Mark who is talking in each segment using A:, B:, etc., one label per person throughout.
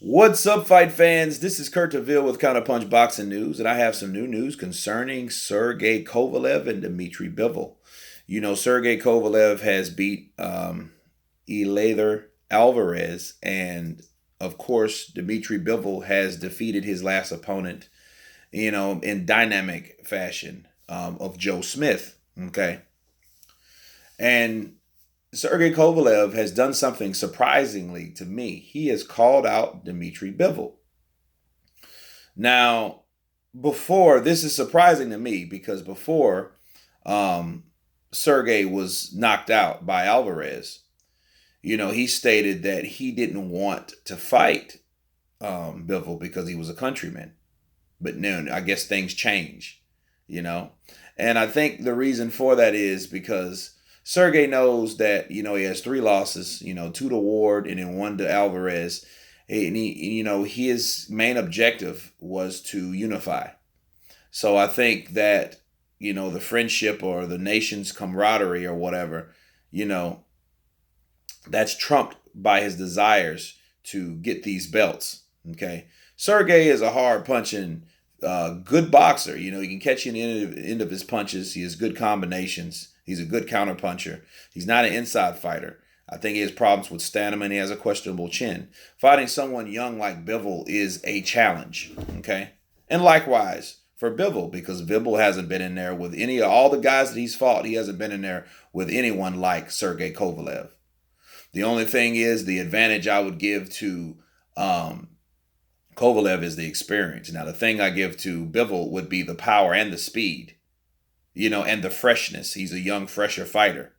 A: What's up, fight fans? This is Kurt DeVille with Counterpunch Boxing News, and I have some new news concerning Sergey Kovalev and Dmitry Bivol. You know, Sergey Kovalev has beat Eleider Alvarez, and of course, Dmitry Bivol has defeated his last opponent, in dynamic fashion of Joe Smith. Okay. And Sergey Kovalev has done something surprisingly to me. He has called out Dmitry Bivol. Now, before, this is surprising to me because before Sergey was knocked out by Alvarez, he stated that he didn't want to fight Bivol because he was a countryman. But no, I guess things change, And I think the reason for that is because Sergey knows that, he has three losses, two to Ward and then one to Alvarez. And his main objective was to unify. So I think that, the friendship or the nation's camaraderie or whatever, that's trumped by his desires to get these belts. Okay. Sergey is a hard punching, good boxer. He can catch you in the end of his punches. He has good combinations. He's a good counterpuncher. He's not an inside fighter. I think he has problems with stamina and he has a questionable chin. Fighting someone young like Bivol is a challenge, okay? And likewise for Bivol, because Bivol hasn't been in there with all the guys that he's fought. He hasn't been in there with anyone like Sergey Kovalev. The only thing is the advantage I would give to Kovalev is the experience. Now, the thing I give to Bivol would be the power and the speed. And the freshness. He's a young, fresher fighter.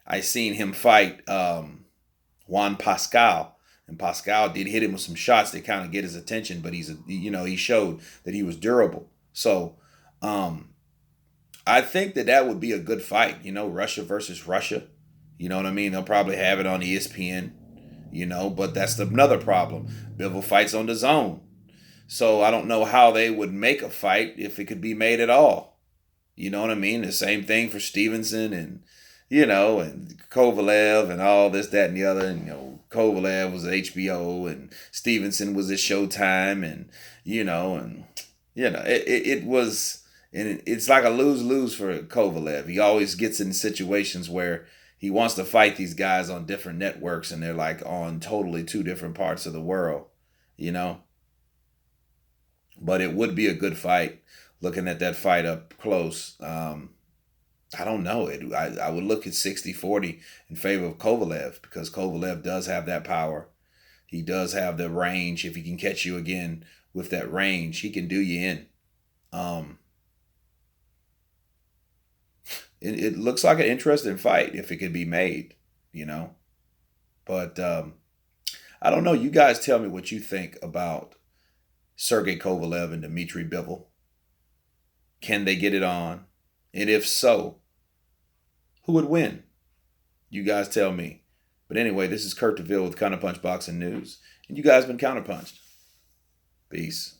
A: I seen him fight Juan Pascal, and Pascal did hit him with some shots that kind of get his attention, but he showed that he was durable. So I think that would be a good fight. Russia versus Russia. You know what I mean? They'll probably have it on ESPN. But that's another problem. Bivol fights on the zone, so I don't know how they would make a fight if it could be made at all. You know what I mean? The same thing for Stevenson and Kovalev and all this, that, and the other. And, Kovalev was at HBO and Stevenson was at Showtime it was, and it's like a lose-lose for Kovalev. He always gets in situations where he wants to fight these guys on different networks and they're like on totally two different parts of the world, But it would be a good fight. Looking at that fight up close, I don't know. I would look at 60-40 in favor of Kovalev because Kovalev does have that power. He does have the range. If he can catch you again with that range, he can do you in. It looks like an interesting fight if it could be made, But I don't know. You guys tell me what you think about Sergey Kovalev and Dmitry Bivol. Can they get it on? And if so, who would win? You guys tell me. But anyway, this is Kurt DeVille with Counterpunch Boxing News. And you guys been counterpunched. Peace.